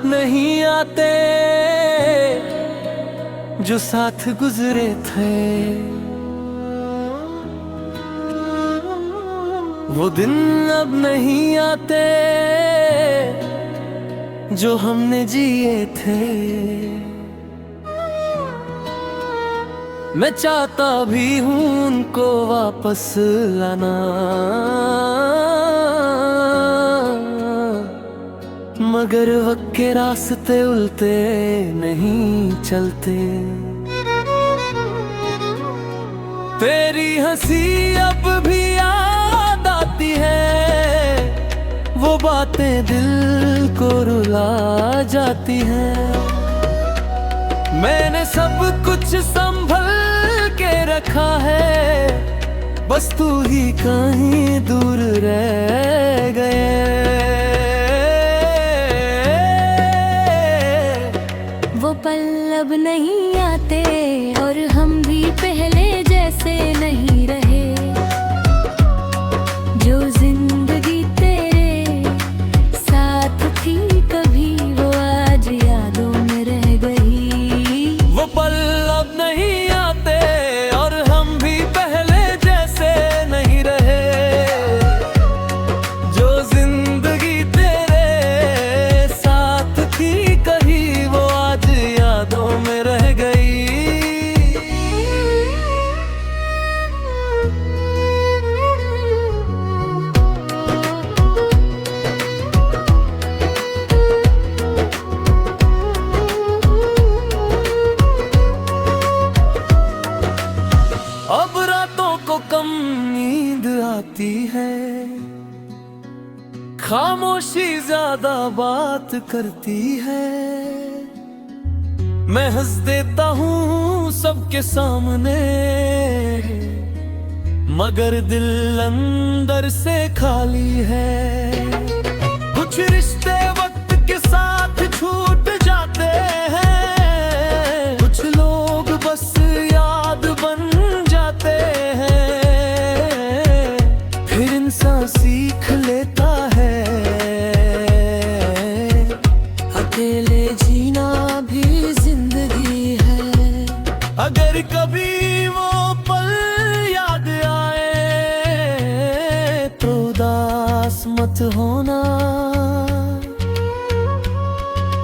अब नहीं आते जो साथ गुजरे थे। वो दिन अब नहीं आते जो हमने जिए थे। मैं चाहता भी हूँ उनको वापस लाना, मगर वक्त के रास्ते उल्टे नहीं चलते। तेरी हंसी अब भी याद आती है, वो बातें दिल को रुला जाती हैं। मैंने सब कुछ संभल के रखा है, बस तू ही कहीं दूर रह गए। वो पल अब नहीं आते और हम भी पहले जैसे नहीं रहे। जो जिंदगी तेरे साथ थी कभी, वो आज यादों में रह गई। वो पल अब नहीं आते और हम भी पहले जैसे नहीं रहे। जो जिंदगी तेरे साथ थी कहीं, वो आज यादों में रह गई। अब रातों को कम नींद आती है, खामोशी ज्यादा बात करती है। मैं हंस देता हूँ सबके सामने, मगर दिल अंदर से खाली है। कुछ रिश्ते वक्त के साथ छूट जाते हैं, कुछ लोग बस याद बन जाते हैं। फिर इंसान सीख लेता है अकेले जीना भी जिंदगी है। अगर कभी वो पल याद आए तो उदास मत होना,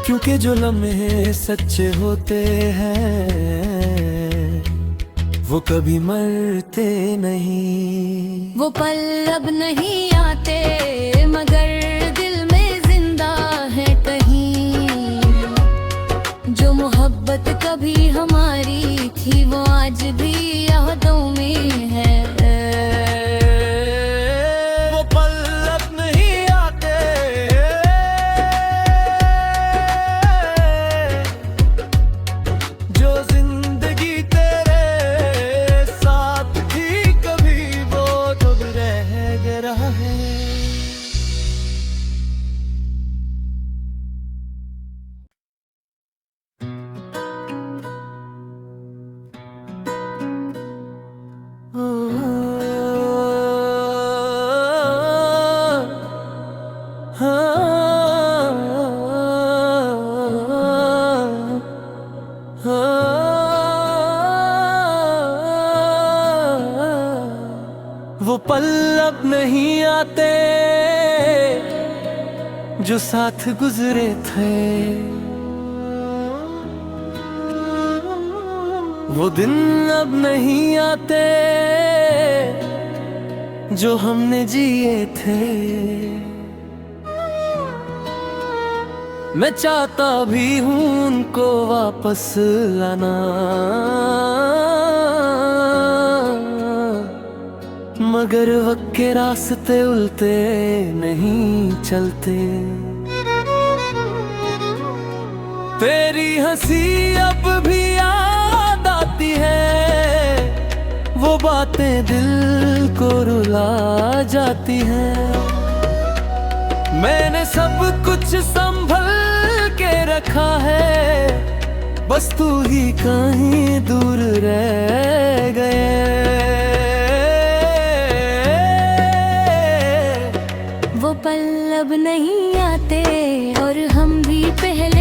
क्योंकि जो लम्हे सच्चे होते हैं वो कभी मरते नहीं। वो पल अब नहीं आते मगर दिल में जिंदा है कहीं। जो मोहब्बत कभी हमारी थी, वो आज भी यादों में है। वो पल अब नहीं आते जो जिंदगी तेरे साथ थी कभी, वो जो रह गया है। वो पल अब नहीं आते जो साथ गुजरे थे। वो दिन अब नहीं आते जो हमने जिए थे। मैं चाहता भी हूँ उनको वापस लाना, मगर वक्त के रास्ते उल्टे नहीं चलते। तेरी हंसी अब भी याद आती है, वो बातें दिल को रुला जाती हैं। मैंने सब कुछ संभल के रखा है, बस तू ही कहीं दूर रह गए। वो पल अब नहीं आते और हम भी पहले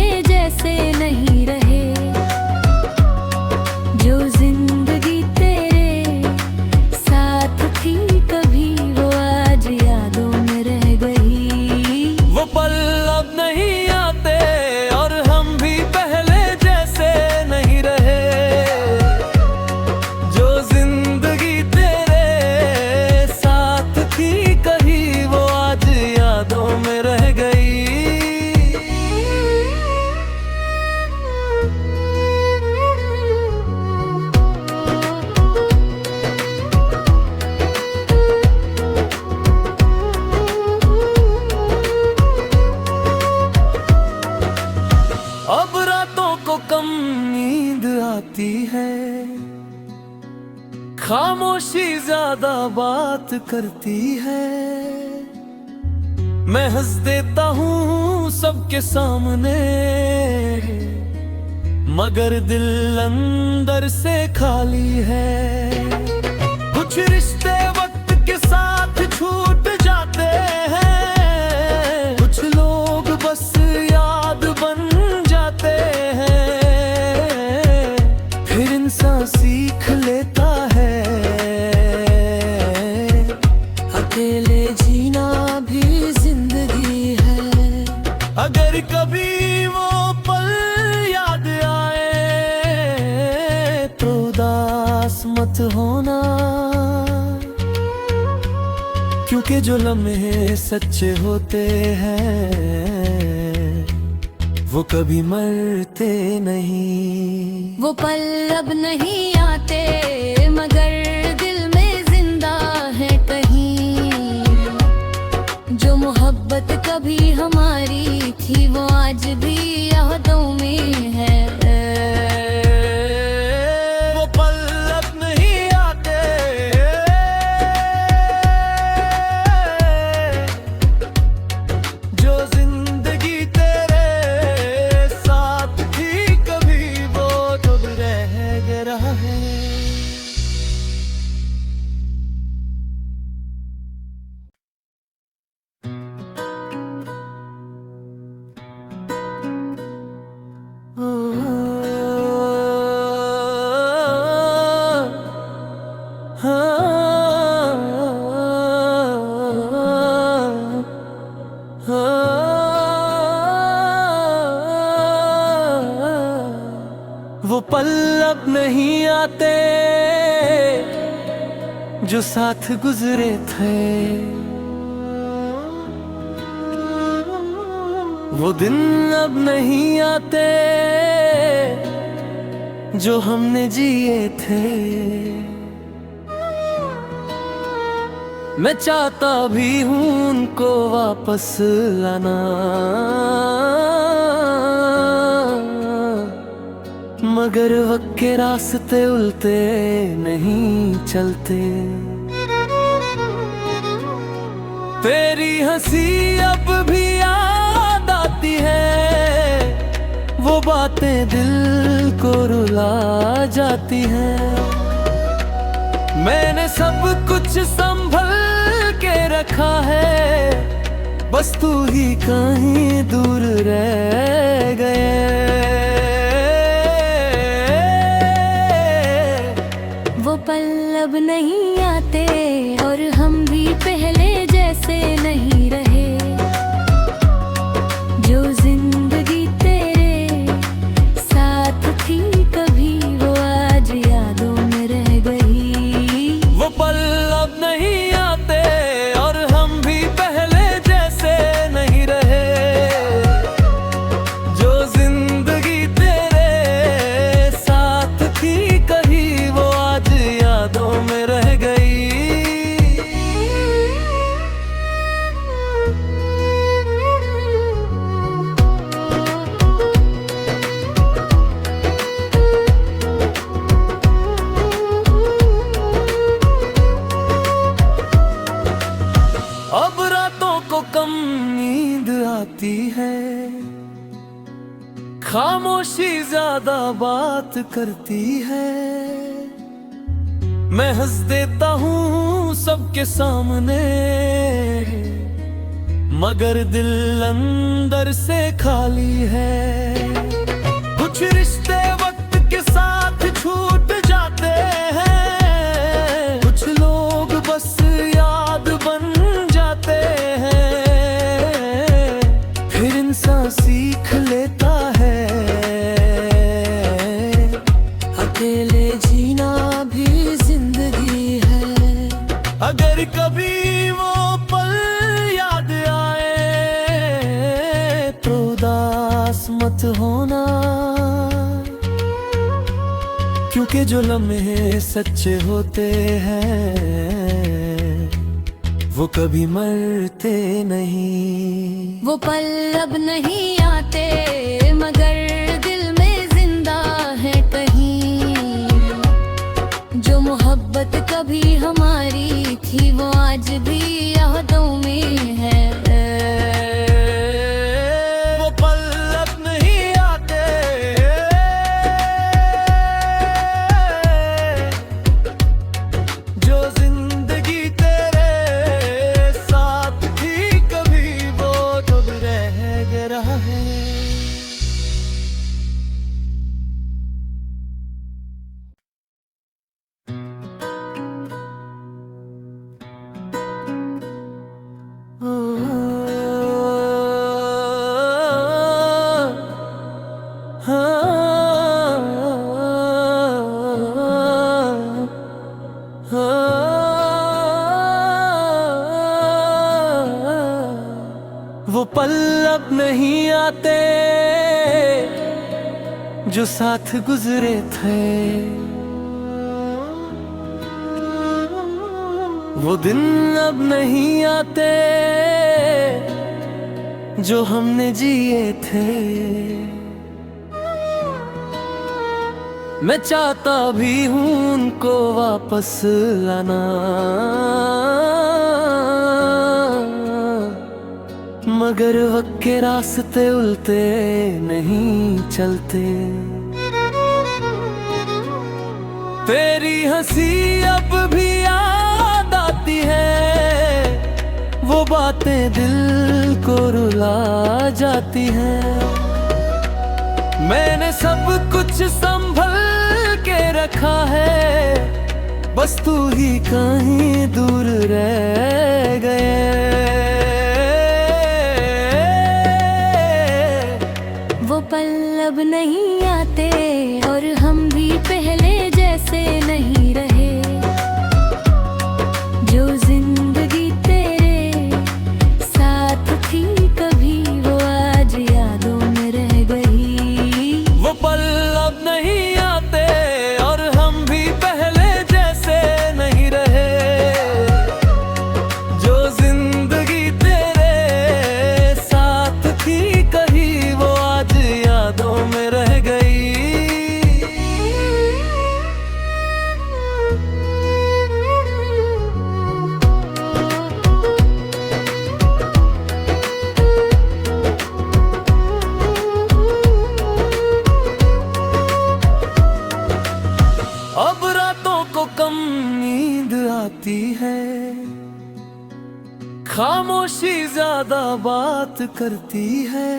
खामोशी ज्यादा बात करती है। मैं हंस देता हूँ सबके सामने, मगर दिल अंदर से खाली है। कुछ रिश्ते वक्त के साथ छूट जाते हैं, कुछ लोग बस याद बन जाते हैं। फिर इंसान सीख लेता है अकेले जीना भी जिंदगी है। अगर कभी वो पल याद आए तो उदास मत होना, क्योंकि जो लम्हे सच्चे होते हैं वो कभी मरते नहीं। वो पल अब नहीं आते मगर दिल में जिंदा है कहीं। जो मोहब्बत कभी हमारी थी वो आज भी यादों में है। वो पल अब नहीं आते, जो जिंदगी तेरे साथ थी कभी वो तो रह गया है। वो पल अब नहीं आते जो साथ गुजरे थे। वो दिन अब नहीं आते जो हमने जिए थे। मैं चाहता भी हूँ उनको वापस लाना, मगर वक्त के रास्ते उल्टे नहीं चलते। तेरी हंसी अब भी याद आती है, वो बातें दिल को रुला जाती हैं। मैंने सब कुछ संभल के रखा है, बस तू ही कहीं दूर रह गए। वो पल अब नहीं आते और हम भी पहले जैसे नहीं रहे। जो जिंदगी तेरे साथ थी कभी वो आज यादों में रह गई। वो पल अब नहीं आते और हम भी पहले जैसे नहीं रहे। जो जिंदगी तेरे साथ थी कहीं वो आज यादों में रह गई। अब रातों को कम नींद आती है, खामोशी ज्यादा बात करती है। मैं हंस देता हूँ सबके सामने, मगर दिल अंदर से खाली है। कुछ रिश्ते वक्त के साथ छूट जाते हैं, कुछ लोग बस याद बन जाते हैं। फिर इंसान सीख लेता है अकेले जीना भी जिंदगी है। अगर कभी वो पल याद आए तो उदास मत होना, क्योंकि जो लम्हे सच्चे होते हैं वो कभी मरते नहीं। वो पल अब नहीं आते मगर दिल में जिंदा है कहीं। जो मोहब्बत कभी हमारी थी वो आज भी यादों में है। वो पल अब नहीं आते, जो जिंदगी तेरे साथ थी कभी वो तो रह गया है। वो पल अब नहीं आते जो साथ गुजरे थे, वो दिन अब नहीं आते जो हमने जिए थे। मैं चाहता भी हूँ उनको वापस लाना, मगर वक्त के रास्ते उल्टे नहीं चलते। तेरी हंसी अब भी याद आती है, वो बातें दिल को रुला जाती हैं। मैंने सब कुछ संभल के रखा है, बस तू ही कहीं दूर रह गए। वो पल अब नहीं आते और हम भी पहले जैसे नहीं रहे। जो जिंदगी तेरे साथ थी कभी वो आज यादों में रह गई। वो पल अब नहीं आते और हम भी पहले जैसे नहीं रहे। जो जिंदगी तेरे साथ थी कहीं वो आज यादों में रह गई। अब रातों को कम नींद आती है, खामोशी ज्यादा बात करती है।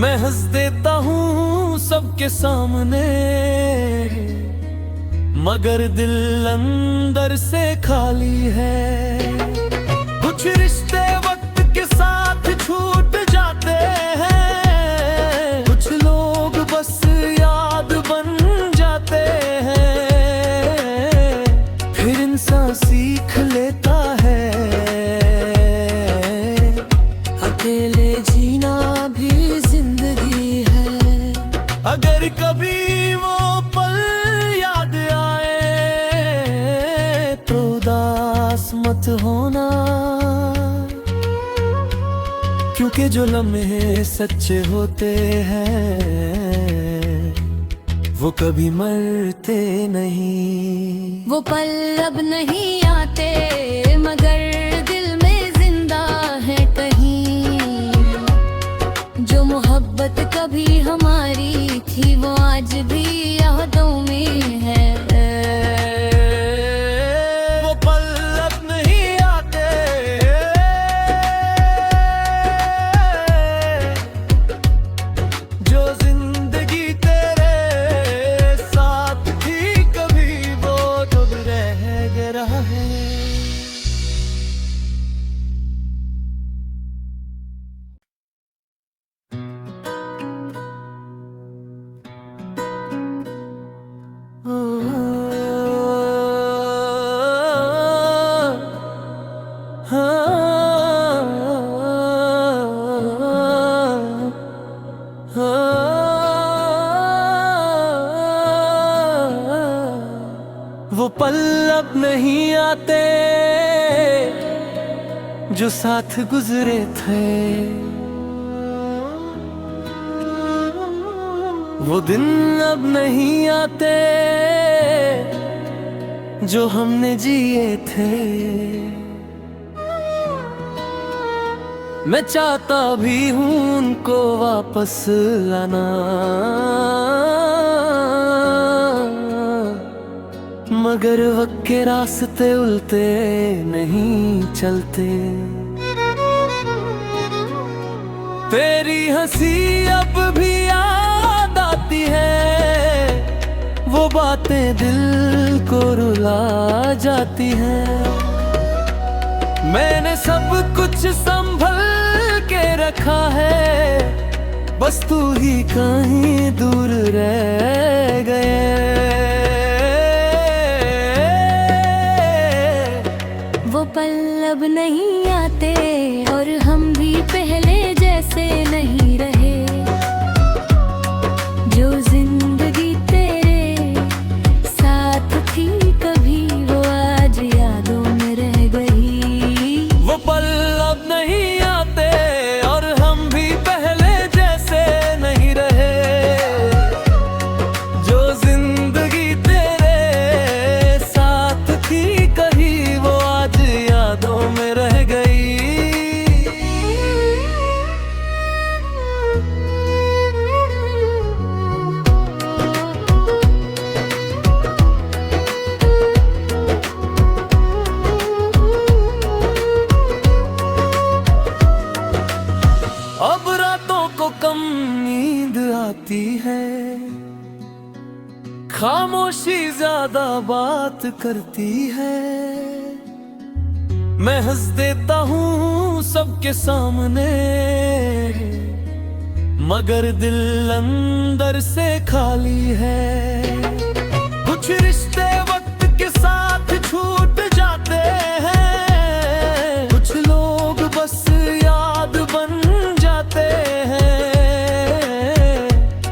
मैं हंस देता हूँ सबके सामने, मगर दिल अंदर से खाली है। कुछ रिश्ते वक्त के साथ छूट जाते हैं, कुछ लोग बस याद बन जाते हैं। फिर इंसान सीख लेता है अकेले जीना भी जिंदगी है। अगर कभी वो पल याद आए तो उदास मत होना, क्योंकि जो लम्हे सच्चे होते हैं वो कभी मरते नहीं। वो पल अब नहीं आते मगर दिल में जिंदा है कहीं। जो मोहब्बत कभी हमारी थी वो आज भी यादों में है। वो पल अब नहीं आते जो जिंदगी तेरे साथ थी कभी वो तो रह गया है। वो पल अब नहीं आते जो साथ गुजरे थे, वो दिन अब नहीं आते जो हमने जिए थे। मैं चाहता भी हूँ उनको वापस लाना, मगर वक्त के रास्ते उल्टे नहीं चलते। तेरी हंसी अब भी याद आती है, वो बातें दिल को रुला जाती हैं। मैंने सब कुछ संभल के रखा है, बस तू ही कहीं दूर रह गए। वो पल अब नहीं आते और हम भी पहले जैसे नहीं रहे। जो जिंदगी तेरे साथ थी कभी, वो आज यादों में रह गई। वो पल अब नहीं आते और हम भी पहले जैसे नहीं रहे। जो जिंदगी तेरे साथ थी कहीं, वो आज यादों में रह गई। अब रातों को कम नींद आती है, खामोशी ज्यादा बात करती है। मैं हंस देता हूँ सबके सामने, मगर दिल अंदर से खाली है। कुछ रिश्ते वक्त के साथ छूट जाते हैं, कुछ लोग बस याद बन जाते हैं।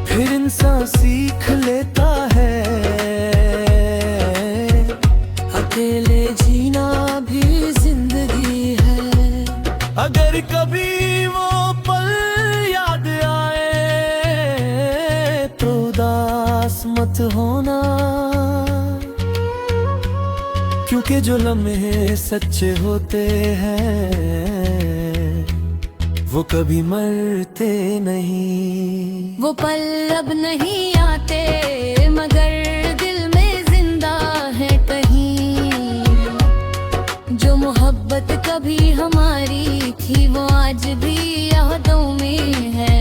फिर इंसान सीख लेता है, अकेले जीना भी जिंदगी है। अगर कभी वो पल याद आए तो उदास मत होना, क्योंकि जो लम्हे सच्चे होते हैं वो कभी मरते नहीं। वो पल अब नहीं आते मगर दिल में जिंदा है कहीं। जो मोहब्बत कभी हमारी थी, वो आज भी यादों में है।